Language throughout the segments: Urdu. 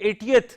80th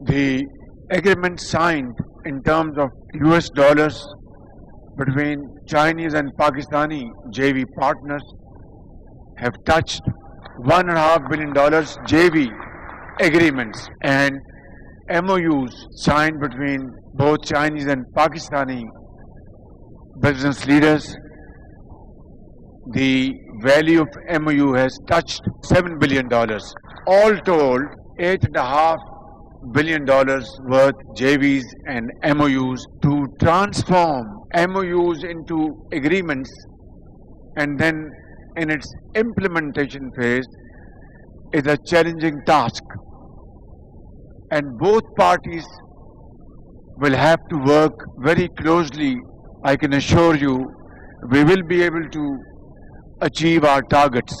The agreement signed in terms of US dollars between Chinese and Pakistani JV partners have touched $1.5 billion JV agreements, and MOUs signed between both Chinese and Pakistani business leaders. The value of MOU has touched $7 billion. All told, $8.5 billion worth JVs and MOUs. To transform MOUs into agreements and then in its implementation phase is a challenging task, and both parties will have to work very closely. I can assure you we will be able to achieve our targets.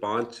5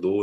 2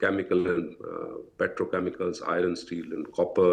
chemical and petrochemicals, iron, steel and copper,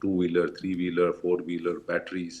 2-wheeler, 3-wheeler, 4-wheeler, batteries,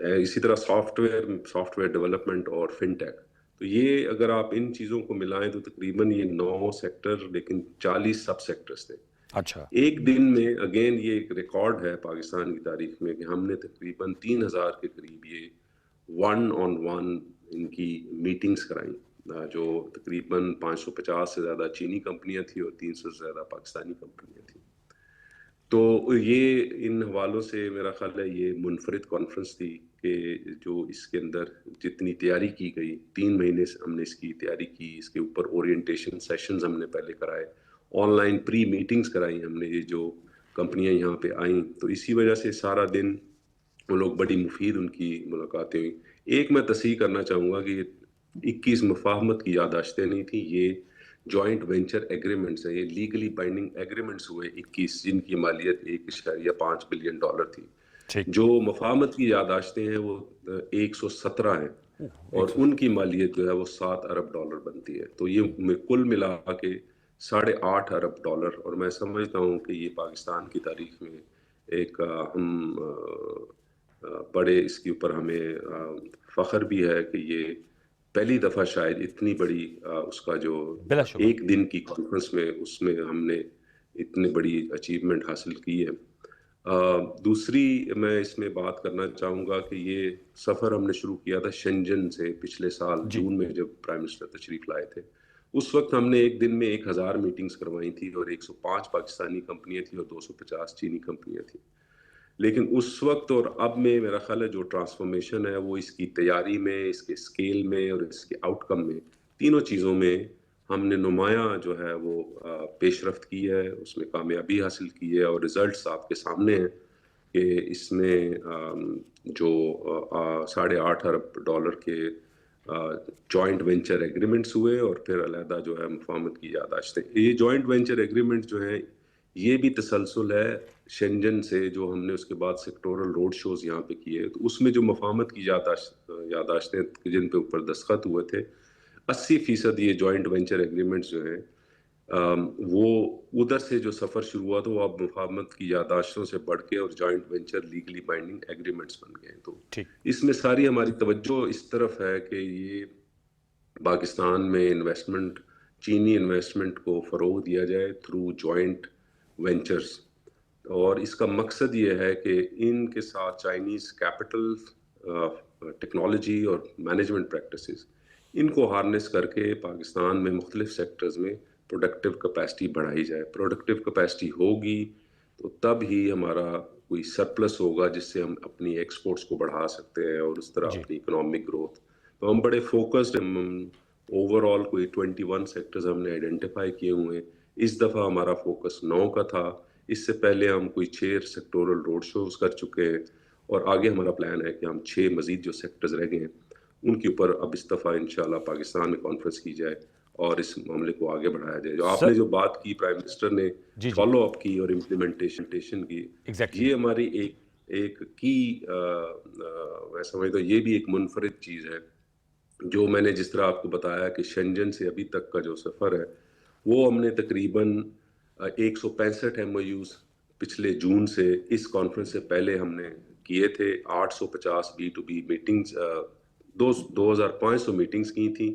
اسی طرح سافٹ ویئر ڈیولپمنٹ اور فن ٹیک. تو یہ اگر آپ ان چیزوں کو ملائیں تو تقریباً یہ 9 سیکٹر لیکن 40 سب سیکٹرز تھے. اچھا ایک دن میں اگین یہ ایک ریکارڈ ہے پاکستان کی تاریخ میں کہ ہم نے تقریباً 3000 کے قریب یہ 1-on-1 ان کی میٹنگز کرائیں, جو تقریباً 550 سے زیادہ چینی کمپنیاں تھیں اور 300 سے زیادہ پاکستانی کمپنیاں تھیں. تو یہ ان حوالوں سے میرا خیال ہے یہ منفرد کانفرنس تھی کہ جو اس کے اندر جتنی تیاری کی گئی, 3 مہینے سے ہم نے اس کی تیاری کی, اس کے اوپر اورینٹیشن سیشنز ہم نے پہلے کرائے, آن لائن پری میٹنگز کرائی ہم نے, یہ جو کمپنیاں یہاں پہ آئیں تو اسی وجہ سے سارا دن وہ لوگ بڑی مفید ان کی ملاقاتیں ہوئیں. ایک میں تصحیح کرنا چاہوں گا کہ 21 مفاہمت کی یادداشتیں نہیں تھیں, یہ جوائنٹ وینچر ایگریمنٹس ہیں, یہ لیگلی بائنڈنگ ایگریمنٹس ہوئے 21 جن کی مالیت 1.5 بلین ڈالر تھی. ٹھیک جو مفاہمت کی یادداشتیں ہیں وہ 117 ہیں اور ان کی مالیت جو ہے وہ 7 ارب ڈالر بنتی ہے. تو یہ کل ملا کے 8.5 ارب ڈالر, اور میں سمجھتا ہوں کہ یہ پاکستان کی تاریخ میں ایک ہم بڑے اس کے اوپر ہمیں فخر بھی ہے کہ یہ پہلی دفعہ شاید اتنی بڑی اس کا جو بلا شبہ ایک دن کی کانفرنس میں اس میں ہم نے اتنی بڑی اچیومنٹ حاصل کی ہے. دوسری میں اس میں بات کرنا چاہوں گا کہ یہ سفر ہم نے شروع کیا تھا شنجن سے پچھلے سال جی جون میں جب پرائم منسٹر تشریف لائے تھے. اس وقت ہم نے ایک دن میں 1000 میٹنگز کروائی تھی اور 105 پاکستانی کمپنیاں تھیں اور 250 چینی کمپنیاں تھیں. لیکن اس وقت اور اب میں میرا خیال ہے جو ٹرانسفارمیشن ہے وہ اس کی تیاری میں, اس کے اسکیل میں اور اس کے آؤٹ کم میں, تینوں چیزوں میں ہم نے نمایاں جو ہے وہ پیش رفت کی ہے, اس میں کامیابی حاصل کی ہے اور رزلٹس آپ کے سامنے ہیں کہ اس میں جو 8.5 ارب ڈالر کے جوائنٹ وینچر ایگریمنٹس ہوئے اور پھر علیحدہ جو ہے مفاہمت کی یادداشتیں. یہ جوائنٹ وینچر ایگریمنٹ جو ہیں یہ بھی تسلسل ہے شنجن سے, جو ہم نے اس کے بعد سیکٹورل روڈ شوز یہاں پہ کیے. تو اس میں جو مفاہمت کی یادداشتیں جن پہ اوپر دستخط ہوئے تھے 80% یہ جوائنٹ وینچر ایگریمنٹس جو ہیں وہ ادھر سے جو سفر شروع ہوا تو وہ اب مفاہمت کی یادداشتوں سے بڑھ کے اور joint venture legally binding agreements بن گئے. تو ٹھیک اس میں ساری ہماری توجہ اس طرف ہے کہ یہ پاکستان میں انویسٹمنٹ, چینی انویسٹمنٹ کو فروغ دیا جائے تھرو جوائنٹ وینچرز, اور اس کا مقصد یہ ہے کہ ان کے ساتھ چائنیز کیپٹل, ٹیکنالوجی اور مینجمنٹ پریکٹسز ان کو ہارنس کر کے پاکستان میں مختلف سیکٹرز میں پروڈکٹیو کیپیسٹی بڑھائی جائے. پروڈکٹیو کیپیسٹی ہوگی تو تب ہی ہمارا کوئی سرپلس ہوگا جس سے ہم اپنی ایکسپورٹس کو بڑھا سکتے ہیں اور اس طرح جی اپنی اکنامک گروتھ. تو ہم بڑے فوکسڈ, اوور آل کوئی 21 سیکٹرز ہم نے آئیڈینٹیفائی کیے ہوئے ہیں. اس دفعہ ہمارا فوکس 9 کا تھا, اس سے پہلے ہم کوئی 6 سیکٹورل روڈ شوز کر چکے ہیں اور آگے ہمارا پلان ہے کہ ہم 6 مزید جو سیکٹرز رہ گئے ہیں ان کے اوپر اب اس دفعہ انشاءاللہ پاکستان میں کانفرنس کی جائے اور اس معاملے کو آگے بڑھایا جائے. جو آپ سر نے جو بات کی پرائم منسٹر نے جی جی فالو اپ کی اور امپلیمنٹیشن کی, ایگزیکٹلی یہ ہماری ایک کی میں سمجھتا ہوں یہ بھی ایک منفرد چیز ہے. جو میں نے جس طرح آپ کو بتایا کہ شنجن سے ابھی تک کا جو سفر ہے وہ ہم نے تقریباً 165 MOUs پچھلے جون سے اس کانفرنس سے پہلے ہم نے کیے تھے. 850 B2B میٹنگز, 2500 میٹنگز کی تھیں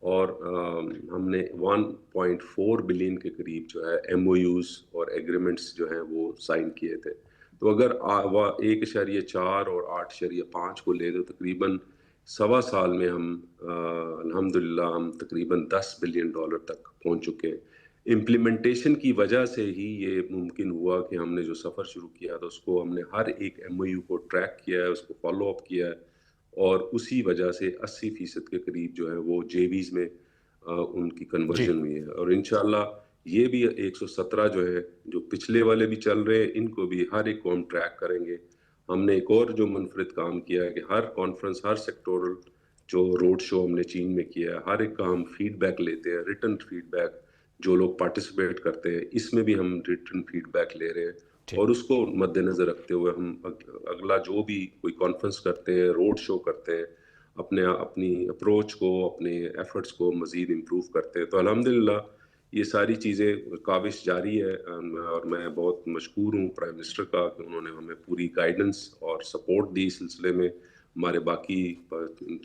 اور ہم نے 1.4 بلین کے قریب جو ہے MOUs اور ایگریمنٹس جو ہیں وہ سائن کیے تھے. تو اگر 1.4 اور 8.5 کو لے تو تقریباً 1.25 سال میں ہم الحمدللہ ہم تقریباً 10 بلین ڈالر تک پہنچ چکے ہیں. امپلیمنٹیشن کی وجہ سے ہی یہ ممکن ہوا کہ ہم نے جو سفر شروع کیا تھا اس کو ہم نے ہر ایک MOU کو ٹریک کیا ہے, اس کو فالو اپ کیا ہے اور اسی وجہ سے 80% کے قریب جو ہے وہ JVs میں ان کی جی کنورژن ہوئی ہے. اور انشاءاللہ یہ بھی 117 جو ہے جو پچھلے والے بھی چل رہے ہیں ان کو بھی ہر ایک کو ہم ٹریک کریں گے. ہم نے ایک اور جو منفرد کام کیا ہے کہ ہر کانفرنس, ہر سیکٹورل جو روڈ شو ہم نے چین میں کیا ہے, ہر ایک کا ہم فیڈ بیک لیتے ہیں, ریٹن فیڈ بیک. جو لوگ پارٹیسپیٹ کرتے ہیں اس میں بھی ہم ریٹن فیڈ بیک لے رہے ہیں ٹھیک اور اس کو مد نظر رکھتے ہوئے ہم اگلا جو بھی کوئی کانفرنس کرتے ہیں, روڈ شو کرتے ہیں, اپنی اپروچ کو, اپنے ایفرٹس کو مزید امپروو کرتے ہیں. تو الحمدللہ یہ ساری چیزیں کاوش جاری ہے اور میں بہت مشکور ہوں پرائم منسٹر کا کہ انہوں نے ہمیں پوری گائیڈنس اور سپورٹ دی اس سلسلے میں. ہمارے باقی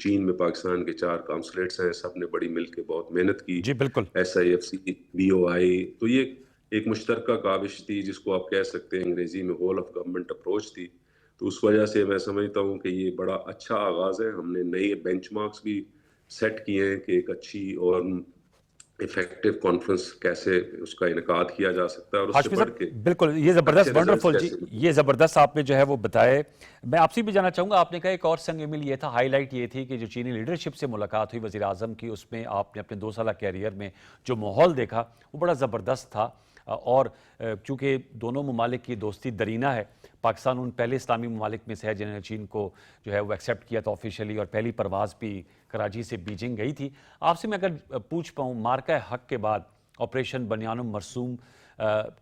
چین میں پاکستان کے 4 کانسولیٹس ہیں، سب نے بڑی مل کے بہت محنت کی، جی بالکل SIFC BOI، تو یہ ایک مشترکہ کاوش تھی جس کو آپ کہہ سکتے ہیں انگریزی میں ہول آف گورنمنٹ اپروچ تھی. تو اس وجہ سے میں سمجھتا ہوں کہ یہ بڑا اچھا آغاز ہے. ہم نے نئے بینچ مارکس بھی سیٹ کیے ہیں کہ ایک اچھی اور افیکٹو کانفرنس کیسے اس کا انعقاد کیا جا سکتا ہے، اور اس سے ہاشمی بڑھ صاحب کے بالکل یہ زبردست اچھے ونڈرفل results جی، کیسے یہ زبردست آپ نے جو ہے وہ بتائے. میں آپ سے بھی جانا چاہوں گا، آپ نے کہا ایک اور سنگ میل یہ تھا، ہائی لائٹ یہ تھی کہ جو چینی لیڈرشپ سے ملاقات ہوئی وزیر اعظم کی، اس میں آپ نے اپنے 2 سالہ کیریئر میں جو ماحول دیکھا وہ بڑا زبردست تھا. اور چونکہ دونوں ممالک کی دوستی درینہ ہے، پاکستان ان پہلے اسلامی ممالک میں سے ہے جنہوں نے چین کو جو ہے وہ ایکسیپٹ کیا تھا آفیشلی، اور پہلی پرواز بھی کراچی سے بیجنگ گئی تھی. آپ سے میں اگر پوچھ پاؤں، مارکہ حق کے بعد آپریشن بنیان مرسوم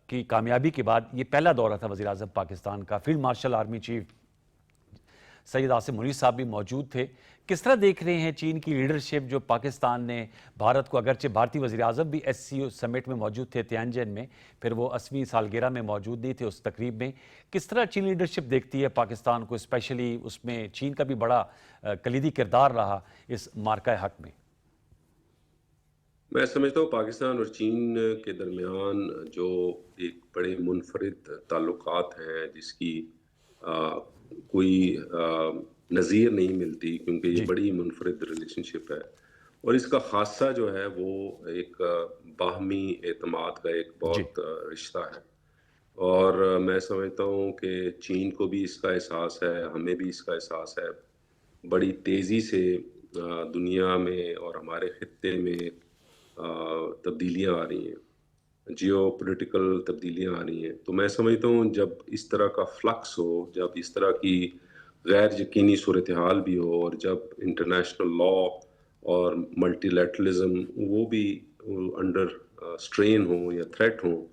کی کامیابی کے بعد یہ پہلا دورہ تھا وزیر اعظم پاکستان کا، field marshal army chief Syed Asim Munir صاحب بھی موجود تھے. کس طرح دیکھ رہے ہیں چین کی لیڈرشپ جو پاکستان نے بھارت کو، اگرچہ بھارتی وزیر اعظم بھی SCO سمٹ میں موجود تھے تیانجن میں، پھر وہ 80ویں سالگرہ میں موجود نہیں تھے اس تقریب میں، کس طرح چین لیڈرشپ دیکھتی ہے پاکستان کو، اسپیشلی اس میں چین کا بھی بڑا کلیدی کردار رہا اس مارکہ حق میں؟ میں سمجھتا ہوں پاکستان اور چین کے درمیان جو ایک بڑے منفرد تعلقات ہیں جس کی کوئی نظیر نہیں ملتی، کیونکہ یہ جی بڑی منفرد ریلیشن شپ ہے، اور اس کا خاصہ جو ہے وہ ایک باہمی اعتماد کا ایک جی بہت رشتہ ہے. اور میں سمجھتا ہوں کہ چین کو بھی اس کا احساس ہے، ہمیں بھی اس کا احساس ہے. بڑی تیزی سے دنیا میں اور ہمارے خطے میں تبدیلیاں آ رہی ہیں، جیو پولیٹیکل تبدیلیاں آ رہی ہیں. تو میں سمجھتا ہوں جب اس طرح کا فلکس ہو، جب اس طرح کی غیر یقینی صورتحال بھی ہو، اور جب انٹرنیشنل لا اور ملٹی لیٹرلزم وہ بھی انڈر سٹرین ہوں یا تھریٹ ہوں،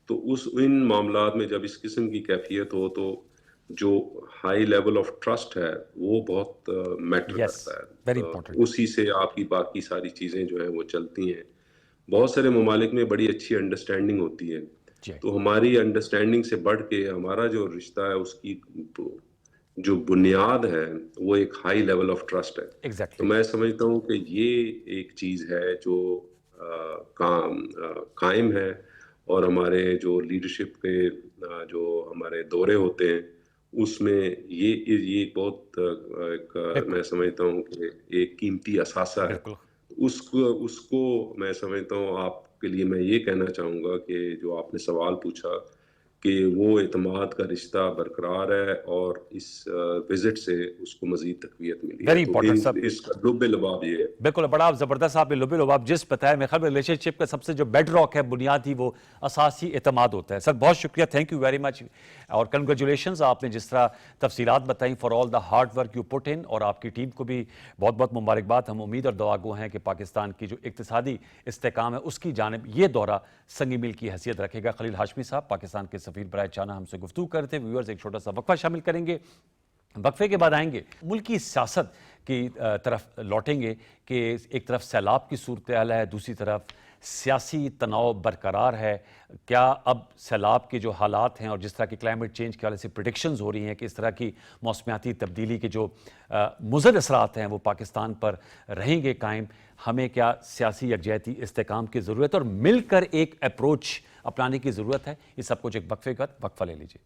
تو ان معاملات میں جب اس قسم کی کیفیت ہو تو جو ہائی لیول آف ٹرسٹ ہے وہ بہت میٹر یس، کرتا ویری ہے. امپورٹنٹ. اسی سے آپ کی باقی ساری چیزیں جو ہیں وہ چلتی ہیں. بہت سارے ممالک میں بڑی اچھی انڈرسٹینڈنگ ہوتی ہے، جی تو ہماری انڈرسٹینڈنگ سے بڑھ کے ہمارا جو رشتہ ہے اس کی جو بنیاد ہے وہ ایک ہائی لیول آف ٹرسٹ ہے. تو ایگزیکٹلی. میں سمجھتا ہوں کہ یہ ایک چیز ہے جو قائم ہے، اور ہمارے جو لیڈرشپ کے جو ہمارے دورے ہوتے ہیں اس میں یہ بہت بالکل میں سمجھتا ہوں کہ ایک قیمتی اثاثہ ہے. بالکل. اس کو میں سمجھتا ہوں آپ کے لیے میں یہ کہنا چاہوں گا کہ جو آپ نے سوال پوچھا کہ وہ اعتماد کا رشتہ برقرار ہے، اور اس وزٹ سے اس کو مزید تقویت ملی ہے. ویری تو امپورٹنٹ سب. اس کا لب لباب یہ ہے. بالکل بڑا زبردست آپ نے لب لباب جس بتایا، میرے خیال میں ریلیشن شپ کا سب سے جو بیڈ راک ہے، بنیادی وہ اساسی اعتماد ہوتا ہے. سر بہت شکریہ، تھینک یو ویری مچ، اور کنگریچولیشنز، آپ نے جس طرح تفصیلات بتائیں for all the hard work you put in, اور آپ کی ٹیم کو بھی بہت بہت مبارکباد. ہم امید اور دعا گو ہیں کہ پاکستان کی جو اقتصادی استحکام ہے اس کی جانب یہ دورہ سنگ میل کی حیثیت رکھے گا. خلیل ہاشمی صاحب پاکستان کے سفیر برائے چائنا ہم سے گفتگو کرتے. ویورز ایک چھوٹا سا وقفہ شامل کریں گے، وقفے کے بعد آئیں گے ملکی سیاست کی طرف لوٹیں گے کہ ایک طرف سیلاب کی صورتحال ہے، دوسری طرف سیاسی تناؤ برقرار ہے. کیا اب سیلاب کے جو حالات ہیں اور جس طرح کی کلائمیٹ چینج کے حوالے سے پریڈکشنز ہو رہی ہیں کہ اس طرح کی موسمیاتی تبدیلی کے جو مضر اثرات ہیں وہ پاکستان پر رہیں گے قائم، ہمیں کیا سیاسی یکجہتی استحکام کی ضرورت ہے اور مل کر ایک اپروچ اپنانے کی ضرورت ہے؟ یہ سب کچھ ایک وقفے کے بعد. وقفہ لے لیجیے.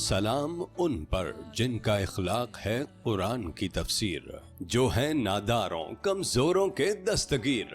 سلام ان پر جن کا اخلاق ہے قرآن کی تفسیر، جو ہیں ناداروں کمزوروں کے دستگیر،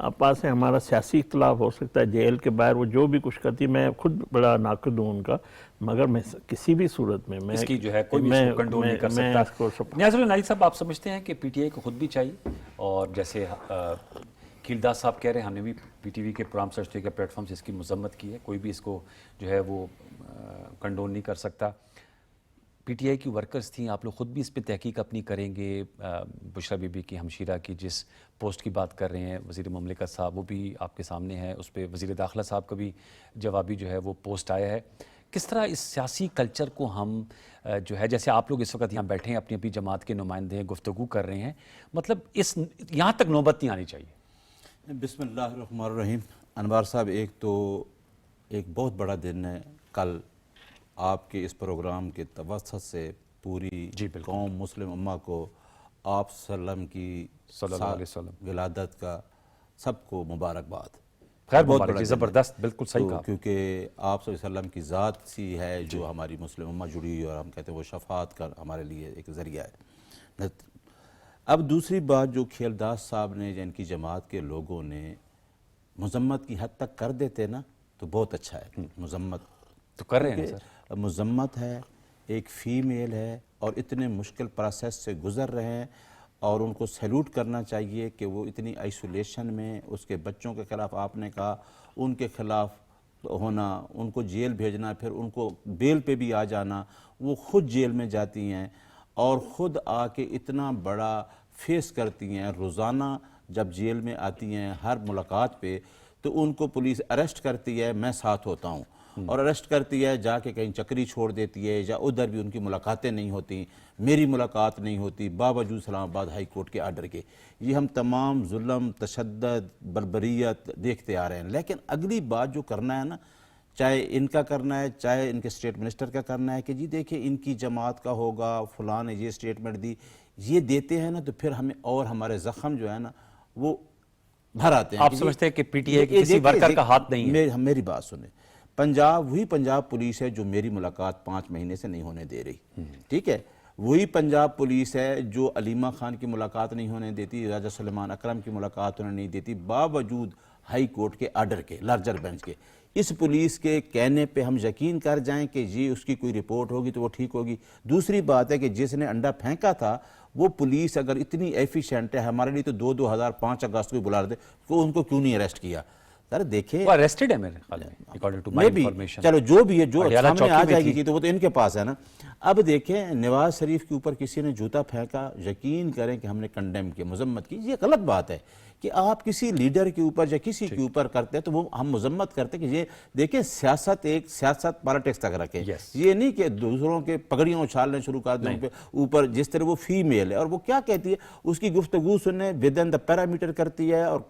آپ پاس ہے ہمارا سیاسی اختلاف ہو سکتا ہے، جیل کے باہر وہ جو بھی کچھ کرتی ہے، میں خود بڑا ناقد ہوں ان کا، مگر میں کسی بھی صورت میں اس کی جو ہے کوئی بھی اس کو کنٹرول نہیں کر سکتا. نیاز العلی صاحب، آپ سمجھتے ہیں کہ پی ٹی آئی کو خود بھی چاہیے، اور جیسے کیلداس صاحب کہہ رہے ہیں، ہم نے بھی پی ٹی وی کے پروگرام سرچ کے پلیٹ فارم سے اس کی مذمت کی ہے، کوئی بھی اس کو جو ہے وہ کنڈون نہیں کر سکتا. پی ٹی آئی کی ورکرز تھیں، آپ لوگ خود بھی اس پہ تحقیق اپنی کریں گے؟ بشرا بی بی کی ہمشیرہ کی جس پوسٹ کی بات کر رہے ہیں وزیر مملکت صاحب، وہ بھی آپ کے سامنے ہے، اس پہ وزیر داخلہ صاحب کا بھی جوابی جو ہے وہ پوسٹ آیا ہے. کس طرح اس سیاسی کلچر کو ہم جو ہے، جیسے آپ لوگ اس وقت یہاں بیٹھے ہیں، اپنی اپنی جماعت کے نمائندے ہیں، گفتگو کر رہے ہیں، مطلب اس یہاں تک نوبت نہیں آنی چاہیے؟ بسم اللہ الرحمن الرحیم. انوار صاحب، ایک بہت بڑا دن ہے کل، آپ کے اس پروگرام کے توسط سے پوری قوم مسلم امہ کو آپ صلی اللہ علیہ وسلم ولادت کا سب کو مبارکباد. خیر مبارک جی، زبردست، بالکل صحیح کہا. کیونکہ آپ صلی اللہ علیہ وسلم کی ذات سی ہے جو ہماری مسلم امہ جڑی ہوئی، اور ہم کہتے ہیں وہ شفاعت کا ہمارے لیے ایک ذریعہ ہے. اب دوسری بات جو کھیلداس صاحب نے، جن کی جماعت کے لوگوں نے مذمت کی حد تک کر دیتے نا، تو بہت اچھا ہے. مذمت تو کر رہے ہیں سر، مذمت ہے، ایک فیمیل ہے اور اتنے مشکل پروسیس سے گزر رہے ہیں، اور ان کو سیلوٹ کرنا چاہیے کہ وہ اتنی آئسولیشن میں، اس کے بچوں کے خلاف آپ نے کہا، ان کے خلاف ہونا، ان کو جیل بھیجنا، پھر ان کو بیل پہ بھی آ جانا، وہ خود جیل میں جاتی ہیں اور خود آ کے اتنا بڑا فیس کرتی ہیں. روزانہ جب جیل میں آتی ہیں ہر ملاقات پہ، تو ان کو پولیس اریسٹ کرتی ہے، میں ساتھ ہوتا ہوں، اور اریسٹ کرتی ہے، جا کے کہیں چکری چھوڑ دیتی ہے، یا ادھر بھی ان کی ملاقاتیں نہیں ہوتی، میری ملاقات نہیں ہوتی، باوجود اسلام آباد ہائی کورٹ کے آرڈر کے. یہ ہم تمام ظلم، تشدد، بربریت دیکھتے آ رہے ہیں. لیکن اگلی بات جو کرنا ہے نا، چاہے ان کا کرنا ہے، چاہے ان کے اسٹیٹ منسٹر کا کرنا ہے، کہ جی دیکھیں ان کی جماعت کا ہوگا، فلاں نے یہ اسٹیٹمنٹ دی، یہ دیتے ہیں نا، تو پھر ہمیں اور ہمارے زخم جو ہے نا وہ بھر آتے ہیں. آپ سمجھتے ہیں کہ پی ٹی آئی کی کسی ورکر کا ہاتھ نہیں ہے؟ میری بات سنیں، وہی پنجاب پولیس ہے جو میری ملاقات 5 مہینے سے نہیں ہونے دے رہی، ٹھیک ہے؟ وہی پنجاب پولیس ہے جو علیمہ خان کی ملاقات نہیں ہونے دیتی، راجہ سلیمان اکرم کی ملاقات ہونے نہیں دیتی، باوجود ہائی کورٹ کے آرڈر کے، لارجر بینچ کے. اس پولیس کے کہنے پہ ہم یقین کر جائیں کہ جی اس کی کوئی رپورٹ ہوگی تو وہ ٹھیک ہوگی. دوسری بات ہے کہ جس نے انڈا پھینکا تھا، وہ پولیس اگر اتنی ایفیشینٹ ہے، ہمارے لیے تو 2005 اگست کو بلا رہے تھے، تو ان کو کیوں نہیں اریسٹ کیا؟ سر دیکھیں، وہ اریسٹڈ ہے میرے خیال میں، اکارڈنگ ٹو مائی انفارمیشن. چلو جو بھی ہے، جو سامنے آ جائے گی تو وہ تو ان کے پاس ہے نا. اب دیکھیں، نواز شریف کے اوپر کسی نے جوتا پھینکا، یقین کریں کہ ہم نے کنڈیم کیا، مذمت کی. یہ غلط بات ہے کہ آپ کسی لیڈر کے اوپر یا کسی کے اوپر کرتے ہیں تو وہ ہم مذمت کرتے ہیں کہ یہ دیکھیں سیاست پالیٹکس تک رکھیں. یہ نہیں کہ دوسروں کے پگڑیاں اچھالنے شروع کر دیں اوپر. جس طرح وہ فیمیل ہے اور وہ کیا کہتی ہے، اس کی گفتگو سننے ودن دا پیرامیٹر کرتی ہے اور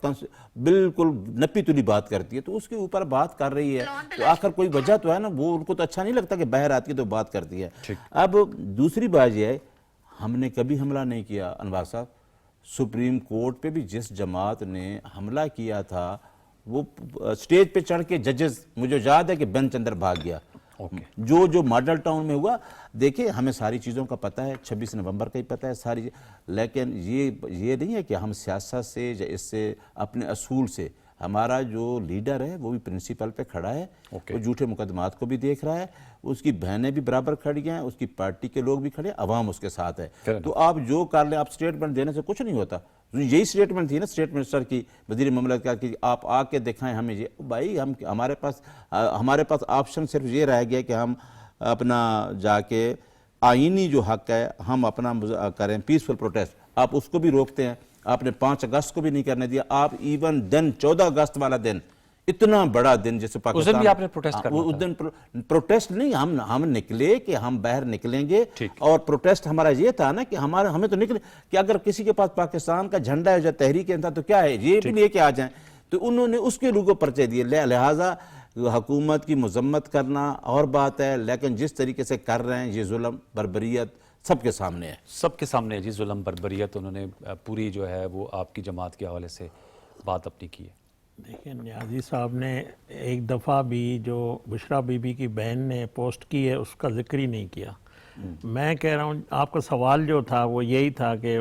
بالکل نپی تلی بات کرتی ہے، تو اس کے اوپر بات کر رہی ہے تو آخر کوئی وجہ تو ہے نا. وہ ان کو تو اچھا نہیں لگتا کہ باہر آتی ہے تو بات کرتی ہے. اب دوسری بات یہ ہے، ہم نے کبھی حملہ نہیں کیا انوار صاحب. سپریم کورٹ پہ بھی جس جماعت نے حملہ کیا تھا، وہ سٹیج پہ چڑھ کے ججز، مجھے یاد ہے کہ بینچ اندر بھاگ گیا. جو ماڈل ٹاؤن میں ہوا، دیکھیں ہمیں ساری چیزوں کا پتہ ہے، 26 نومبر کا ہی پتہ ہے ساری. لیکن یہ نہیں ہے کہ ہم سیاست سے یا اس سے اپنے اصول سے، ہمارا جو لیڈر ہے وہ بھی پرنسپل پہ کھڑا ہے، وہ جھوٹے مقدمات کو بھی دیکھ رہا ہے، اس کی بہنیں بھی برابر کھڑی ہیں، اس کی پارٹی کے لوگ بھی کھڑے ہیں، عوام اس کے ساتھ ہے. تو آپ جو کر لیں، آپ سٹیٹمنٹ دینے سے کچھ نہیں ہوتا. یہی سٹیٹمنٹ تھی نا اسٹیٹ منسٹر کی، وزیر مملکت کی، آپ آ کے دکھائیں ہمیں. یہ بھائی ہمارے پاس آپشن صرف یہ رہ گیا کہ ہم اپنا جا کے آئینی جو حق ہے ہم اپنا کریں، پیسفل پروٹیسٹ. آپ اس کو بھی روکتے ہیں، آپ نے 5 اگست کو بھی نہیں کرنے دیا. آپ ایون دن 14 اگست والا دن، اتنا بڑا دن جسے پاکستان، اس دن بھی آپ نے پروٹیسٹ کرنا تھا. اس دن پروٹیسٹ نہیں، ہم نکلے کہ ہم باہر نکلیں گے، اور پروٹیسٹ ہمارا یہ تھا نا کہ ہمیں تو نکلے کہ اگر کسی کے پاس پاکستان کا جھنڈا ہے یا تحریک انصاف تو کیا ہے، یہ بھی لے کے آ جائیں. تو انہوں نے اس کے لوگوں پرچے دیے. لہٰذا حکومت کی مذمت کرنا اور بات ہے، لیکن جس طریقے سے کر رہے ہیں یہ ظلم، بربریت سب کے سامنے ہے. سب کے سامنے ہے جی، ظلم، بربریت. انہوں نے پوری جو ہے وہ آپ کی جماعت کے حوالے سے بات اپنی کی ہے. دیکھیں، نیازی صاحب نے ایک دفعہ بھی جو بشرا بی بی کی بہن نے پوسٹ کی ہے اس کا ذکر ہی نہیں کیا. میں کہہ رہا ہوں، آپ کا سوال جو تھا وہ یہی تھا کہ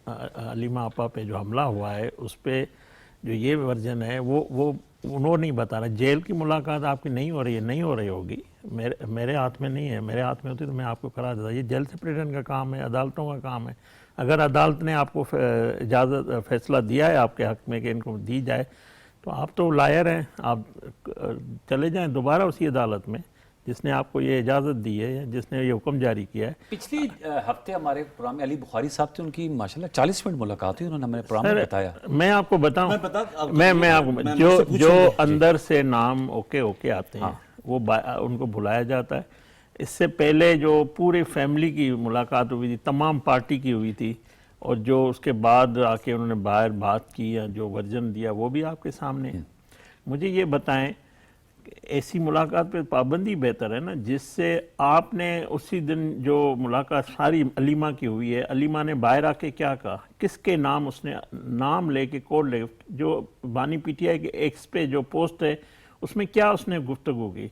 علیمہ آپا پہ جو حملہ ہوا ہے اس پہ جو یہ ورژن ہے وہ انہوں نہیں بتا رہا. جیل کی ملاقات آپ کی نہیں ہو رہی ہے, نہیں ہو رہی ہوگی, میرے ہاتھ میں نہیں ہے. میرے ہاتھ میں ہوتی تو میں آپ کو کرا دیتا. یہ جیل سپرنٹینڈنٹ کا کام ہے, عدالتوں کا کام ہے. اگر عدالت نے آپ کو اجازت فیصلہ دیا ہے آپ کے حق میں کہ ان کو دی جائے, تو آپ تو لائر ہیں, آپ چلے جائیں دوبارہ اسی عدالت میں جس نے آپ کو یہ اجازت دی ہے, جس نے یہ حکم جاری کیا ہے. پچھلی ہفتے ہمارے پروگرام میں علی بخاری صاحب تھے, ان کی ماشاءاللہ 40 منٹ ملاقات ہوئی, انہوں نے ہمیں پروگرام میں بتایا. میں آپ کو بتاؤں, میں آپ کو جو اندر سے نام اوکے آتے ہیں وہ ان کو بلایا جاتا ہے. اس سے پہلے جو پورے فیملی کی ملاقات ہوئی تھی, تمام پارٹی کی ہوئی تھی, اور جو اس کے بعد آ کے انہوں نے باہر بات کی یا جو ورژن دیا وہ بھی آپ کے سامنے ہے. مجھے یہ بتائیں, ایسی ملاقات پہ پابندی بہتر ہے نا, جس سے آپ نے اسی دن جو ملاقات ساری علیمہ کی ہوئی ہے, علیمہ نے باہر آ کے کیا کہا, کس کے نام اس نے نام لے کے کوڈ لے, جو بانی پی ٹی آئی کے ایکس پہ جو پوسٹ ہے اس میں کیا اس نے گفتگو کی.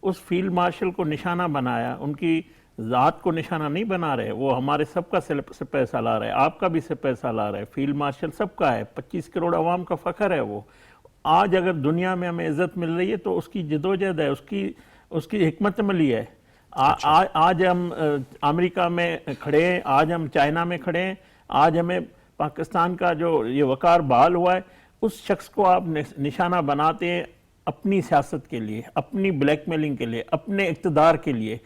اس فیلڈ مارشل کو نشانہ بنایا, ان کی ذات کو نشانہ نہیں بنا رہے, وہ ہمارے سب کا سپہ سالار ہے, آپ کا بھی سپہ سالار ہے, فیلڈ مارشل سب کا ہے, 25 کروڑ عوام کا فخر ہے. وہ آج اگر دنیا میں ہمیں عزت مل رہی ہے تو اس کی جدوجہد ہے, اس کی حکمت عملی ہے. آج ہم امریکہ میں کھڑے ہیں, آج ہم چائنا میں کھڑے ہیں, آج ہمیں پاکستان کا جو یہ وقار بحال ہوا ہے, اس شخص کو آپ نشانہ بناتے ہیں اپنی سیاست کے لیے, اپنی بلیک میلنگ کے لیے, اپنے اقتدار کے لیے.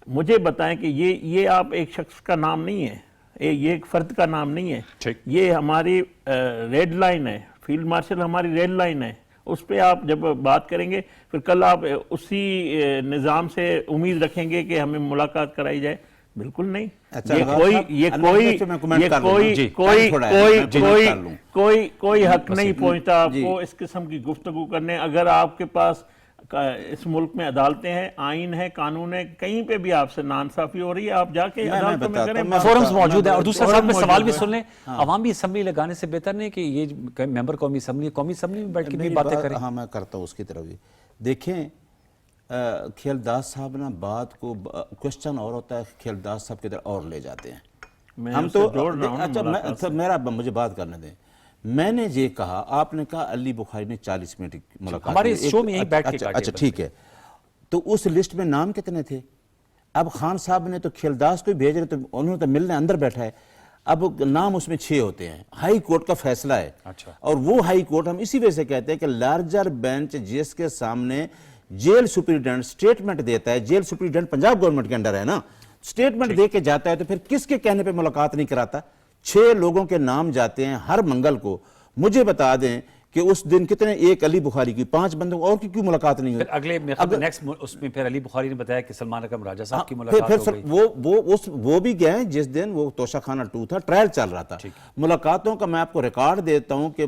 مجھے بتائیں کہ یہ آپ ایک شخص کا نام نہیں ہے, یہ ایک فرد کا نام نہیں ہے, یہ ہماری ریڈ لائن ہے. فیلڈ مارشل ہماری ریڈ لائن ہے, اس پہ آپ جب بات کریں گے پھر کل آپ اسی نظام سے امید رکھیں گے کہ ہمیں ملاقات کرائی جائے. بالکل نہیں. کوئی حق نہیں پہنچتا آپ کو اس قسم کی گفتگو کرنے. اگر آپ کے پاس اس ملک میں عدالتیں ہیں, آئین ہے, قانون ہے, کہیں پہ بھی آپ سے ناانصافی ہو رہی ہے, آپ جا کے عدالتوں میں کریں. فورمز موجود ہیں. اور دوسرا صاحب میں سوال بھی سن لیں, عوامی اسمبلی لگانے سے بہتر نہیں کہ یہ ممبر قومی اسمبلی میں بیٹھ کے بھی باتیں کریں. ہاں میں کرتا ہوں اس کی طرف بھی. دیکھیں خیلداس صاحب نا بات کو کوشچن اور ہوتا ہے, خیلداس صاحب کی طرف اور لے جاتے ہیں. ہم تو اچھا مجھے بات کرنے دیں. میں نے یہ کہا, آپ نے کہا علی بخاری نے 40 منٹ ملاقات, ہمارے شو میں یہیں بیٹھ کے کاٹے. اچھا ٹھیک ہے, تو اس لسٹ میں نام کتنے تھے؟ اب خان صاحب نے تو خیلداس کو بھیج رہے, تو انہوں نے تو ملنے اندر بیٹھا ہے. اب نام اس میں 6 ہوتے ہیں, ہائی کورٹ کا فیصلہ ہے. اور وہ ہائی کورٹ ہم اسی وجہ سے کہتے ہیں کہ لارجر بینچ جس کے سامنے جیل سپریڈنٹ سٹیٹمنٹ دیتا ہے, جیل سپریڈنٹ پنجاب گورنمنٹ کے انڈر ہے نا, سٹیٹمنٹ دے کے جاتا ہے, تو پھر کس کے کہنے پہ ملاقات نہیں کراتا؟ 6 لوگوں کے نام جاتے ہیں ہر منگل کو. مجھے بتا دیں کہ اس دن کتنے, ایک علی بخاری کی, 5 بندوں اور کی کیوں ملاقات نہیں ہوئی؟ اگلے نیکسٹ اس میں پھر علی بخاری نے بتایا کہ سلمان اکرم راجہ صاحب کی ملاقات ہو گئی. وہ بھی گئے جس دن وہ توشہ خانہ 2 تھا, ٹرائل چل رہا تھا. ملاقاتوں کا میں آپ کو ریکارڈ دیتا ہوں کہ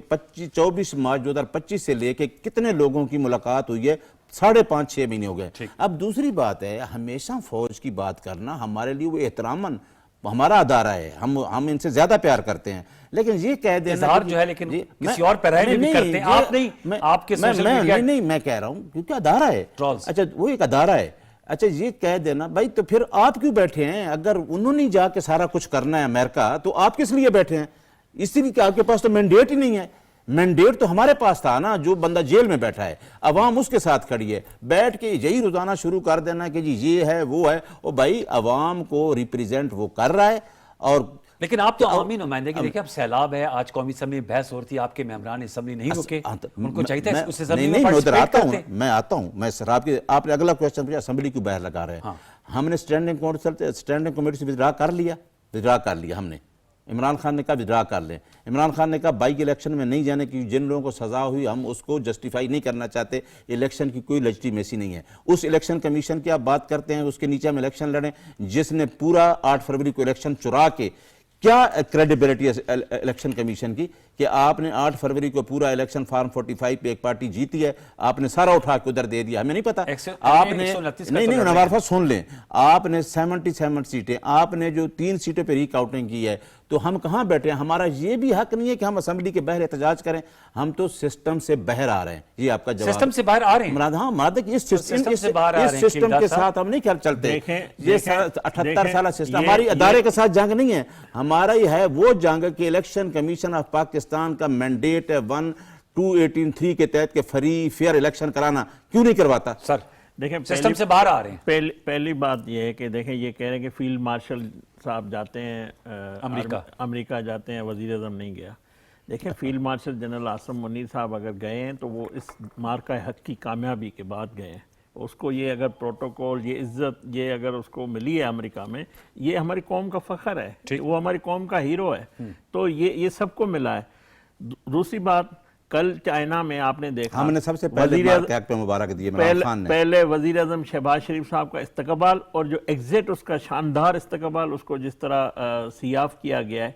24 مارچ 2025 سے لے کے کتنے لوگوں کی ملاقات ہوئی ہے, 5.5-6 مہینے ہو گئے. اب دوسری بات ہے, ہمیشہ فوج کی بات کرنا ہمارے لیے وہ احتراماً ہمارا ادارہ ہے, ہم ان سے زیادہ پیار کرتے ہیں. لیکن یہ کہہ دینا اظہار جو ہے لیکن کسی اور پیرائے میں بھی کرتے ہیں, آپ نہیں, آپ کے سوشل میڈیا. نہیں, میں کہہ رہا ہوں کیونکہ ادارہ ہے. اچھا وہ ایک ادارہ ہے. اچھا یہ کہہ دینا بھائی, تو پھر آپ کیوں بیٹھے ہیں؟ اگر انہوں نے جا کے سارا کچھ کرنا ہے امریکہ, تو آپ کس لیے بیٹھے ہیں؟ اس لیے کہ آپ کے پاس تو مینڈیٹ ہی نہیں ہے. مینڈیٹ تو ہمارے پاس تھا نا, جو بندہ جیل میں بیٹھا ہے, عوام اس کے ساتھ کھڑی ہے. بیٹھ کے یہی روزانہ شروع کر دینا کہ جی یہ ہے وہ ہے, اور بھائی عوام کو ریپریزنٹ وہ کر رہا ہے. اور لیکن آپ تو عوامی نمائندے کی دیکھیں, اب سیلاب ہے, آج قومی اسمبلی میں بحث ہو رہی تھی, آپ کے ممبران اسمبلی نہیں رکے, ان کو چاہیے تھا اس اسمبلی میں پارٹیسپیٹ کرتے. میں آتا ہوں, میں سر آپ نے اگلا کوشچن پوچھا اسمبلی کیوں باہر لگا رہے ہیں. ہم نے اسٹینڈنگ کمیٹی سے ودرا کر لیا ہم نے. عمران خان نے کہا ودرا کر لیں. عمران خان نے کہا بائی الیکشن میں نہیں جانے کی, جن لوگوں کو سزا ہوئی ہم اس کو جسٹیفائی نہیں کرنا چاہتے, الیکشن کی کوئی لیجٹیمیسی نہیں ہے. اس الیکشن کمیشن کی آپ بات کرتے ہیں, اس کے نیچے ہم الیکشن لڑیں, جس نے پورا 8 فروری کو الیکشن چرا کے, کیا کریڈیبلٹی ہے الیکشن کمیشن کی کہ آپ نے 8 فروری کو پورا الیکشن فارم 45 پہ ایک پارٹی جیتی ہے, آپ نے سارا اٹھا کے ادھر دے دیا, ہمیں نہیں پتا. آپ نے نہیں نوار سن لیں, آپ نے 77 سیٹیں, آپ نے جو 3 سیٹوں پہ ریک آؤٹنگ کی ہے, تو ہم کہاں بیٹھے ہیں؟ ہمارا یہ بھی حق نہیں ہے کہ ہم اسمبلی کے باہر احتجاج کریں. ہم تو سسٹم سے باہر آ رہے ہیں. یہ آپ کا جواب. سسٹم سے باہر آ رہے ہیں. ہاں مراد ہے, اس سسٹم کے ساتھ ہم نہیں چلتے. یہ 78 سالہ سسٹم ہماری ادارے کے ساتھ جنگ نہیں ہے. ہمارا یہ ہے وہ جنگ کہ الیکشن کمیشن آف پاکستان کا مینڈیٹ ہے 1 218(3) کے تحت کہ فری فیئر الیکشن کرانا کیوں نہیں کرواتا؟ سر دیکھیں سسٹم سے باہر آ رہے ہیں. پہلی بات یہ ہے کہ دیکھیں یہ کہہ رہے ہیں کہ فیلڈ مارشل صاحب جاتے ہیں امریکہ جاتے ہیں, وزیر اعظم نہیں گیا. دیکھیں field marshal general Asim Munir صاحب اگر گئے ہیں تو وہ اس مارکہ حق کی کامیابی کے بعد گئے ہیں. اس کو یہ اگر پروٹوکول, یہ عزت, یہ اگر اس کو ملی ہے امریکہ میں, یہ ہماری قوم کا فخر ہے, وہ ہماری قوم کا ہیرو ہے. تو یہ سب کو ملا ہے. دوسری بات, کل چائنا میں آپ نے دیکھا ہم نے سب سے پہلے مارکہ حق پہ مبارک دیے عمران خان نے. پہلے وزیر اعظم شہباز شریف صاحب کا استقبال اور جو ایگزٹ اس کا شاندار استقبال, اس کو جس طرح سیاف کیا گیا ہے,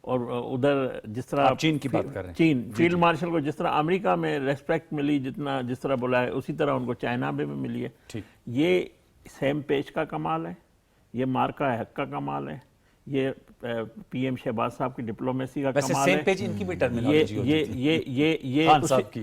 اور ادھر جس طرح چین کی بات کر رہے ہیں, چین فیلڈ مارشل کو جس طرح امریکہ میں ریسپیکٹ ملی, جس طرح بولا ہے اسی طرح ان کو چائنا میں بھی ملی ہے. یہ سیم پیج کا کمال ہے, یہ مارکہ حق کا کمال ہے, یہ پی ایم شہباز صاحب کی ڈپلومیسی کا کمال ہے. سیم پیج ان کی بھی ٹرمینالوجی ہوتی تھی.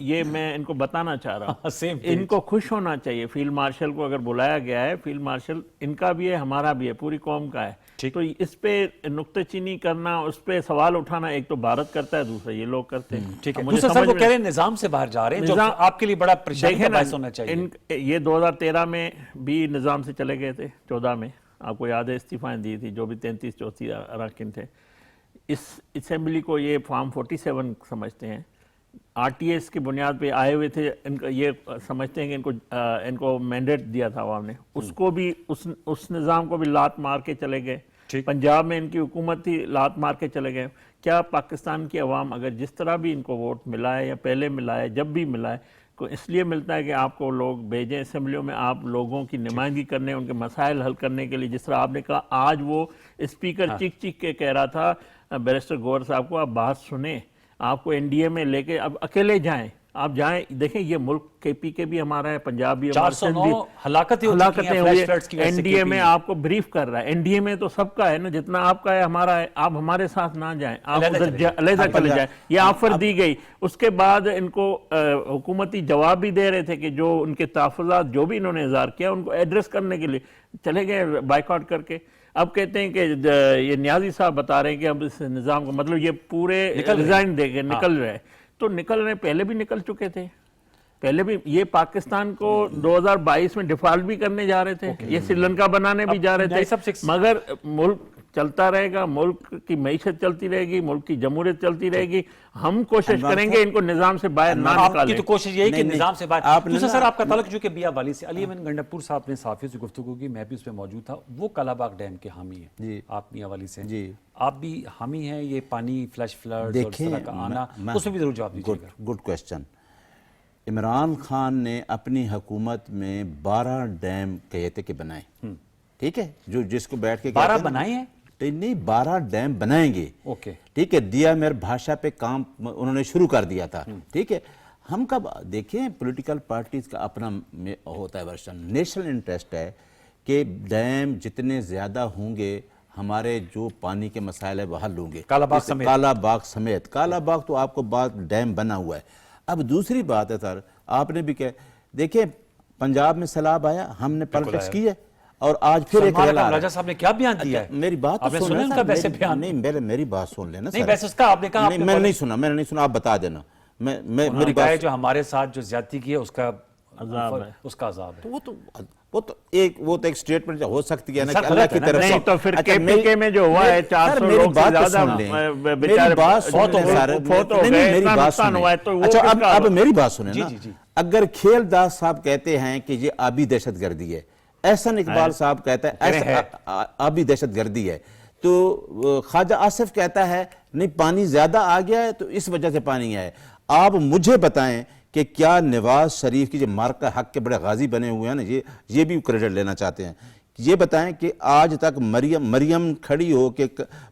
یہ میں ان کو بتانا چاہ رہا ہوں. ان کو خوش ہونا چاہیے. فیلڈ مارشل کو اگر بلایا گیا ہے, فیلڈ مارشل ان کا بھی ہے, ہمارا بھی ہے, پوری قوم کا ہے. تو اس پہ نکتہ چینی کرنا, اس پہ سوال اٹھانا, ایک تو بھارت کرتا ہے, دوسرا یہ لوگ کرتے ہیں. ٹھیک ہے. دوسرا سر وہ کہہ رہے ہیں نظام سے باہر جا رہے ہیں, جو آپ کے لیے بڑا پریشانی کا باعث ہونا چاہیے. یہ 2013 میں بھی نظام سے چلے گئے تھے, 14 میں آپ کو یاد ہے استعفائیں دی تھی, جو بھی 33-34 اراکین تھے. اس اسمبلی کو یہ فارم 47 سمجھتے ہیں, آر ٹی ایس کی بنیاد پہ آئے ہوئے تھے. یہ سمجھتے ہیں کہ ان کو مینڈیٹ دیا تھا عوام نے, اس کو بھی اس نظام کو بھی لات مار کے چلے گئے. پنجاب میں ان کی حکومت تھی, لات مار کے چلے گئے. کیا پاکستان کی عوام اگر جس طرح بھی ان کو ووٹ ملا ہے, یا پہلے ملا ہے, جب بھی ملا ہے, کو اس لیے ملتا ہے کہ آپ کو لوگ بھیجیں اسمبلیوں میں, آپ لوگوں کی نمائندگی کرنے, ان کے مسائل حل کرنے کے لیے. جس طرح آپ نے کہا, آج وہ اسپیکر چیخ چیخ کے کہہ رہا تھا بیرسٹر گوہر صاحب کو, آپ بات سنیں, آپ کو این ڈی اے میں لے کے اب اکیلے جائیں, آپ جائیں. دیکھیں یہ ملک کے پی کے بھی ہمارا ہے, پنجاب بھی, 409 ہلاکتیں ہوئی, این ڈی اے میں آپ کو بریف کر رہا ہے. این ڈی اے میں تو سب کا ہے نا, جتنا آپ کا ہے ہمارا ہے. آپ ہمارے ساتھ نہ جائیں, آپ علیحدہ چلے جائیں. یہ آفر دی گئی. اس کے بعد ان کو حکومتی جواب بھی دے رہے تھے کہ جو ان کے تحفظات جو بھی انہوں نے اظہار کیا, ان کو ایڈریس کرنے کے لیے چلے گئے بائیکاٹ کر کے. اب کہتے ہیں کہ یہ نیازی صاحب بتا رہے ہیں کہ اب اس نظام کو, مطلب یہ پورے ریزائن دے کے نکل رہے. تو نکل رہے, پہلے بھی نکل چکے تھے, پہلے بھی یہ پاکستان کو 2022 میں ڈیفالٹ بھی کرنے جا رہے تھے, یہ سری لنکا بنانے بھی جا رہے تھے. مگر ملک چلتا رہے گا, ملک کی معیشت چلتی رہے گی, ملک کی جمہوریت چلتی رہے گی. ہم کوشش کریں گے ان کو نظام سے باہر نہ نکالیں. آپ کی تو کوشش یہی کہ نظام سے باہر. دوسرا سر آپ کا تعلق جو کہ بیا والی سے, علی امین گنڈپور صاحب نے صحافیوں سے گفتگو کی, میں بھی اس پہ موجود تھا. وہ کالا باغ ڈیم کے حامی ہیں, آپ بیا والی سے, آپ بھی حامی ہیں یہ پانی فلش فلڈ اور اس طرح کا آنا, اس میں بھی ضرور جواب دیجیے گا. Good question. عمران خان نے اپنی حکومت میں 12 ڈیم کہتے کہ بنائے, ٹھیک ہے, جو جس کو بیٹھ کے 12 بنائے ہیں, نہیں 12 ڈیم بنائیں گے, ٹھیک ہے. دیا میر بھاشا پہ کام انہوں نے شروع کر دیا تھا, ٹھیک ہے. ہم کب دیکھیں پولیٹیکل پارٹیز کا اپنا ہوتا ہے ورژن. نیشنل انٹرسٹ ہے کہ ڈیم جتنے زیادہ ہوں گے ہمارے جو پانی کے مسائل ہے وہ حل ہوں گے. کالا باغ سمیت, کالا باغ تو آپ کو بعد ڈیم بنا ہوا ہے. اب دوسری بات ہے سر, آپ نے بھی کہ دیکھیں پنجاب میں سیلاب آیا, ہم نے پالیٹکس کی ہے, اور آج پھر ایک راجہ صاحب نے کیا بیان دیا ہے, میری بات آپ نے سنا ان کا ویسے بیان؟ نہیں, میری بات سن لینا. نہیں ویسے اس کا آپ نے کہا, میں نے نہیں سنا, آپ بتا دینا. میری بات جو ہمارے ساتھ جو زیادتی کی ہے اس کا عذاب ہے, اس کا عذاب ہے. وہ تو ایک سٹیٹمنٹ ہو سکتی ہے نا کہ اللہ کی طرف سے. نہیں تو پھر کے پی کے میں جو ہوا ہے 400 لوگ سے زیادہ میری بات سن لیں. اچھا اب میری بات سنیں نا. اگر کھیل داس صاحب کہتے ہیں کہ یہ آبی دہشت گردی ہے, احسن اقبال صاحب کہتا ہے آبی دہشت گردی ہے, تو خواجہ آصف کہتا ہے نہیں پانی زیادہ آ گیا ہے تو اس وجہ سے پانی ہے. آپ مجھے بتائیں کہ کیا نواز شریف کی جو مارکہ حق کے بڑے غازی بنے ہوئے ہیں نا, یہ بھی کریڈٹ لینا چاہتے ہیں, یہ بتائیں کہ آج تک مریم کھڑی ہو کہ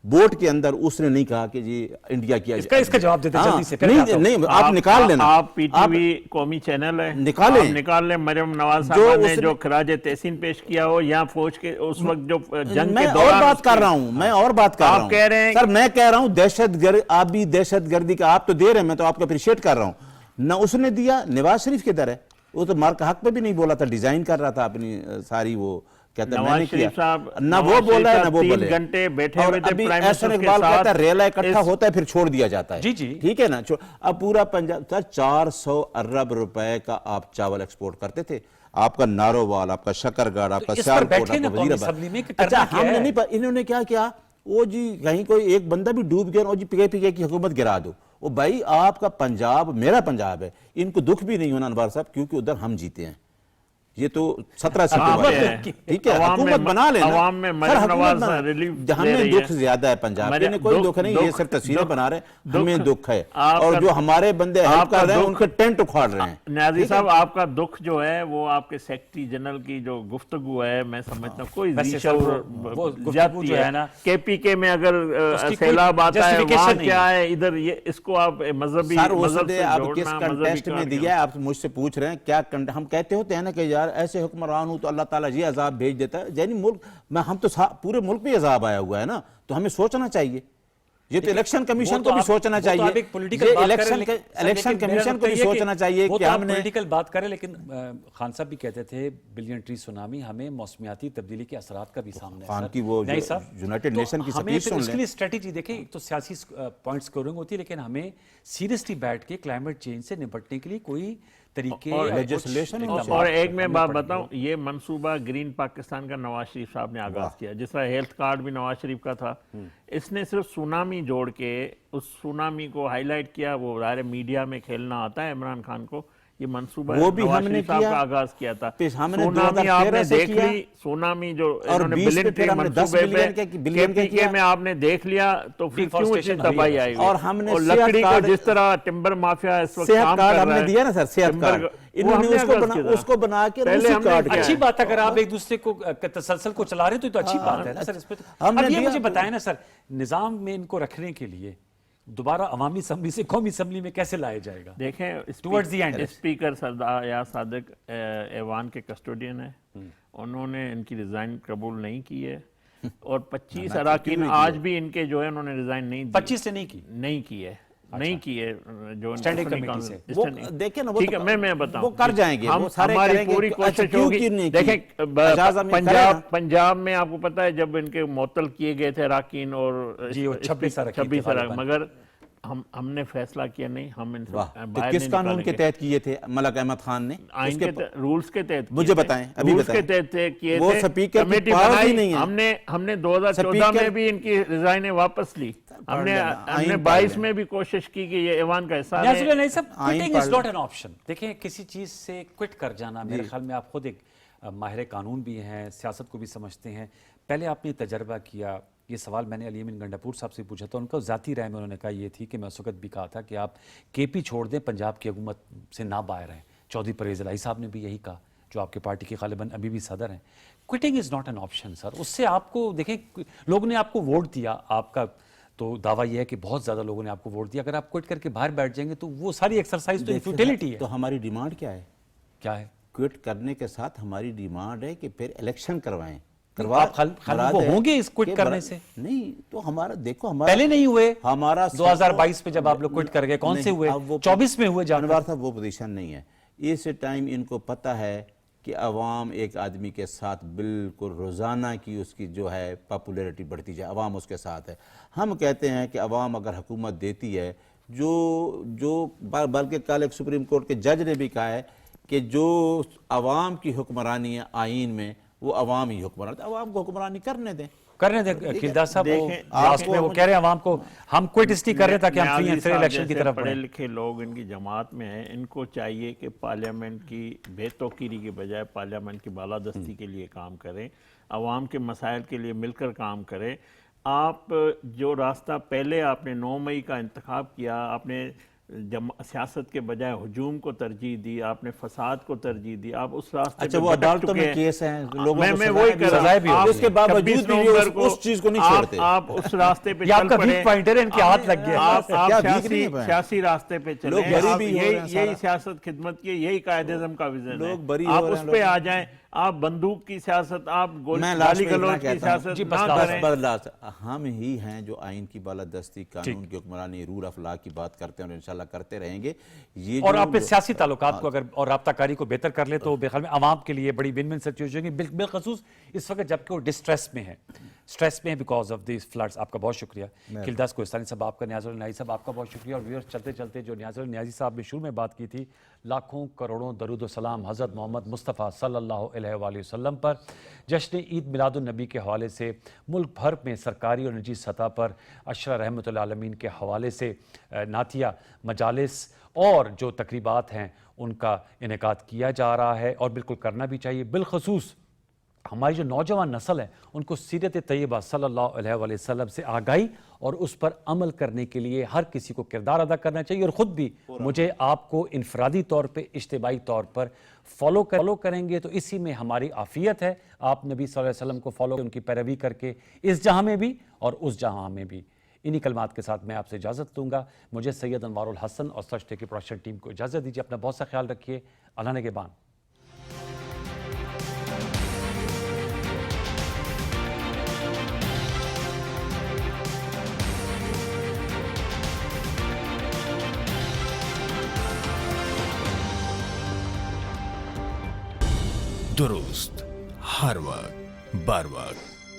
بوٹ کے اندر اس نے نہیں کہا کہ جی انڈیا کیا, اس کا جواب دیتے جلدی سے. نہیں آپ نکال لینا, آپ پی ٹی وی قومی چینل ہے, نکال لیں. مریم نواز صاحب نے جو خراج تحسین پیش کیا ہو یا فوج کے اس وقت جو جنگ کے دوران, میں اور بات کر رہا ہوں, آپ کہہ رہے ہیں سر, میں کہہ رہا ہوں دہشت گرد, آبی دہشت گردی کا آپ تو دے رہے ہیں, میں تو آپ کو اپریشیٹ کر رہا ہوں. نہ اس نے دیا, نواز شریف کے در ہے, وہ تو مارکہ حق پہ بھی نہیں بولا تھا, ڈیزائن کر رہا تھا اپنی ساری وہ کہتا ہے میں نواز نے کیا شریف صاحب نہ وہ بولا ہے نہ وہ 3 بولے گھنٹے بیٹھے اور ہوئے تھے ابھی پرائم احسن منسٹر کے اقبال کہتا ہے ساتھ، ریلا اکٹھا ہوتا ہے پھر چھوڑ دیا جاتا ہے. جی جی ٹھیک ہے نا. اب پورا پنجاب سر 400 ارب روپے کا آپ چاول ایکسپورٹ کرتے تھے. آپ کا نارووال، آپ کا شکرگڑھ، آپ کا اس پر سیالکوٹ، بیٹھے آپ نا کا قومی وزیر اسمبلی میں کہ آباد. کرنا اچھا کیا ہم نے ہے؟ نہیں انہوں نے کیا کیا وہ جی کہیں کوئی ایک بندہ بھی ڈوب گیا اور جی پی کے کی حکومت گرا دو. وہ بھائی آپ کا پنجاب میرا پنجاب ہے، ان کو دکھ بھی نہیں ہونا انوار صاحب کیونکہ ادھر ہم جیتے ہیں. یہ تو 17 سیٹیں والے ہیں. ٹھیک ہے حکومت بنا لینا. عوام میں مریم نواز ریلیف ہمیں دکھ زیادہ ہے پنجاب کے، انہیں کوئی دکھ نہیں. یہ صرف تصویریں بنا رہے ہیں، ہمیں دکھ ہے. اور جو ہمارے بندے ہیلپ کر رہے ہیں ان کے ٹینٹ اکھاڑ رہے ہیں. نیازی صاحب آپ کا دکھ جو ہے وہ آپ کے سیکرٹری جنرل کی جو گفتگو ہے میں سمجھتا ہوں کوئی ذی شعور زیادتی ہے. کے پی کے میں اگر سیلاب آتا ہے وہاں کیا ہے، ادھر یہ اس کو آپ مذہبی سر مذہب سے اب کس جوڑنا کنٹیسٹ میں دیا ہے. آپ مجھ سے پوچھ رہے ہیں کیا ہم کہتے ہوتے ہیں نا کہ یار ایسے حکمران ہوں تو اللہ تعالیٰ یہ عذاب بھیج دیتا ہے. یعنی ملک میں ہم تو پورے ملک پہ عذاب آیا ہوا ہے نا، تو ہمیں سوچنا چاہیے. یہ تو الیکشن کمیشن کو بھی سوچنا چاہیے. الیکشن کمیشن کو بھی سوچنا چاہیے کہ ہم نے پولیٹیکل بات کریں. لیکن خان صاحب بھی کہتے تھے بلین ٹری سونامی ہمیں موسمیاتی تبدیلی کے اثرات کا بھی سامنے ہے. خان کی وہ یونائٹڈ نیشن کی سپیچ سن لیں. اس کے لیے اسٹریٹجی دیکھیں، تو سیاسی پوائنٹس کورنگ ہوتی ہے، لیکن ہمیں سیریسلی بیٹھ کے کلائمیٹ چینج سے نپٹنے کے لیے کوئی طریقے اور ایک میں بات بتاؤں، یہ منصوبہ گرین پاکستان کا نواز شریف صاحب نے آغاز کیا. جس طرح ہیلتھ کارڈ بھی نواز شریف کا تھا، اس نے صرف سونامی جوڑ کے اس سونامی کو ہائی لائٹ کیا. وہ ظاہر میڈیا میں کھیلنا آتا ہے عمران خان کو. یہ منصوبہ وہ بھی نواز ہم نے شریف صاحب کا آغاز کیا تھا. سونامی آپ نے دیکھ لی، سونامی جو انہوں نے بلین ٹری منصوبے پہ کے میں آپ نے دیکھ لیا تو پھر کیوں اتنی تباہی آئی ہوئی. اور ہم نے لکڑی کو جس طرح ٹمبر مافیا اس وقت کام کر رہا ہے، دیا نا سر صحت کارڈ انہوں نے اس کو بنا کے اچھی بات. اگر آپ ایک دوسرے کو تسلسل کو چلا رہے تو اچھی بات ہے نا سر. اس پہ اب یہ مجھے بتائیں نا سر، نظام میں ان کو رکھنے کے لیے دوبارہ عوامی اسمبلی سے قومی اسمبلی میں کیسے لایا جائے گا؟ دیکھیں اسپیکر سردار ایاز صادق ایوان کے کسٹوڈین ہیں، انہوں نے ان کی ریزائن قبول نہیں کی ہے. اور 25 اراکین آج بھی ان کے جو ہے انہوں نے ریزائن نہیں دی. 25 سے نہیں کی ہے جو اسٹینڈنگ کمیٹی سے. دیکھیں نا ٹھیک ہے میں بتاؤں وہ کر جائیں گے. ہماری پوری کوشش ہوگی. دیکھیں پنجاب میں آپ کو پتا ہے جب ان کے معطل کیے گئے تھے اراکین اور 26 مگر ہم نے فیصلہ کیا نہیں. ہم کس قانون کے تحت کیے تھے ملک احمد خان نے؟ آئین کے رولز کے تحت مجھے بتائیں، ابھی بتائیں. رولز کے تحت کیے وہ تھے. سپیکر کی کمیٹی پاور ہی بنائی. نہیں ہے. ہم نے 2014 میں بھی ان کی ریزائنیں واپس لی. ہم نے 22 میں بھی کوشش کی کہ یہ ایوان کا حصہ ہے. نہیں سب quitting is not an option. دیکھیں کسی چیز سے کوئٹ کر جانا، میرے خیال میں آپ خود ایک ماہر قانون بھی ہیں، سیاست کو بھی سمجھتے ہیں. پہلے آپ نے تجربہ کیا. یہ سوال میں نے علی امین گنڈاپور صاحب سے پوچھا تھا، ان کا ذاتی رائے میں انہوں نے کہا یہ تھی کہ میں اس وقت بھی کہا تھا کہ آپ کے پی چھوڑ دیں، پنجاب کی حکومت سے نہ باہر ہیں. چودھری پرویز الہی صاحب نے بھی یہی کہا جو آپ کے پارٹی کے غالباً ابھی بھی صدر ہیں. Quitting is not an option sir. اس سے آپ کو دیکھیں لوگوں نے آپ کو ووٹ دیا، آپ کا تو دعویٰ یہ ہے کہ بہت زیادہ لوگوں نے آپ کو ووٹ دیا. اگر آپ کوئٹ کر کے باہر بیٹھ جائیں گے تو وہ ساری ایکسرسائز تو فیوٹیلیٹی ہے. تو ہماری ڈیمانڈ کیا ہے؟ کیا ہے؟ کوئٹ کرنے کے ساتھ ہماری ڈیمانڈ ہے کہ پھر الیکشن کروائیں. آپ وہ ہوں گے اس کوئٹ کرنے سے؟ نہیں تو ہمارا دیکھو ہمارا پہلے نہیں ہوئے. ہمارا 2022 میں جب آپ لوگ کوئٹ کر گئے کون سے ہوئے؟ 24 میں ہوئے. انوار صاحب وہ پوزیشن نہیں ہے. اس ٹائم ان کو پتہ ہے کہ عوام ایک آدمی کے ساتھ بالکل روزانہ کی اس کی جو ہے پاپولیرٹی بڑھتی جائے، عوام اس کے ساتھ ہے. ہم کہتے ہیں کہ عوام اگر حکومت دیتی ہے، جو بلکہ کل ایک سپریم کورٹ کے جج نے بھی کہا ہے کہ جو عوام کی حکمرانی ہے آئین میں وہ عوام ہی حکمرانی، عوام کو حکمرانی کرنے دیں. کردار صاحب وہ کہہ رہے ہیں عوام کو ہم کوئٹ اس لیے کر رہے ہیں تاکہ ہم فری اینڈ فیئر الیکشن کی طرف پڑھے لکھے لوگ ان کی جماعت میں ہیں. ان کو چاہیے کہ پارلیمنٹ کی بے توقیری کے بجائے پارلیمنٹ کی بالادستی کے لیے کام کریں، عوام کے مسائل کے لیے مل کر کام کریں. آپ جو راستہ پہلے آپ نے 9 مئی کا انتخاب کیا، آپ نے سیاست کے بجائے ہجوم کو ترجیح دی، آپ نے فساد کو ترجیح دی، آپ اس راستے اچھا وہ عدالتوں میں کیس ہیں، لوگوں کو میں وہی کر رہا ہوں. اس کے باوجود بھی اس چیز کو نہیں چھوڑتے. آپ اس راستے پہ چل پڑے، ان کے ہاتھ لگ گئے. آپ سیاسی راستے پہ چلیں. یہی سیاست خدمت کی، یہی قائد اعظم کا ویژن ہے. آپ اس پہ آ جائیں. آپ بندوق کی سیاست، آپ میں گالی گلوچ کی سیاست جی، نہ بس کریں. ہم ہی ہیں جو آئین کی بالادستی، قانون کی حکمرانی، رول آف لا کی بات کرتے ہیں اور انشاءاللہ کرتے رہیں گے. یہ اور جو اپنے سیاسی تعلقات کو اگر اور رابطہ کاری کو بہتر کر لے تو بے خیال میں عوام کے لیے بڑی ون ون سچویشن ہوگی، بالخصوص اس وقت جبکہ وہ ڈسٹریس میں ہے، سٹریس میں ہے بیکاز آف دیز فلڈز. آپ کا بہت شکریہ. کلداس کوہستانی صاحب آپ کا، نیاز النیازی صاحب آپ کا بہت شکریہ. اور ویورز چلتے چلتے جو نیاز النیازی صاحب نے شروع میں بات کی تھی، لاکھوں کروڑوں درود و سلام حضرت محمد مصطفیٰ صلی اللہ علیہ وآلہ وسلم پر. جشن عید میلاد النبی کے حوالے سے ملک بھر میں سرکاری اور نجی سطح پر عشرہ رحمۃ العالمین کے حوالے سے نعتیہ مجالس اور جو تقریبات ہیں ان کا انعقاد کیا جا رہا ہے، اور بالکل کرنا بھی چاہیے. بالخصوص ہماری جو نوجوان نسل ہے ان کو سیرت طیبہ صلی اللہ علیہ وآلہ وسلم سے آگاہی اور اس پر عمل کرنے کے لیے ہر کسی کو کردار ادا کرنا چاہیے. اور خود بھی مجھے آپ کو انفرادی طور پہ، اجتماعی طور پر فالو کریں گے تو اسی میں ہماری عافیت ہے. آپ نبی صلی اللہ علیہ وسلم کو فالو، ان کی پیروی کر کے اس جہاں میں بھی اور اس جہاں میں بھی. انہی کلمات کے ساتھ میں آپ سے اجازت لوں گا. مجھے سید انوار الحسن اور سچ ٹے کی پروڈکشن ٹیم کو اجازت دیجیے. اپنا بہت سا خیال رکھیے. اللہ نگہبان. درست، ہر وقت بار وقت.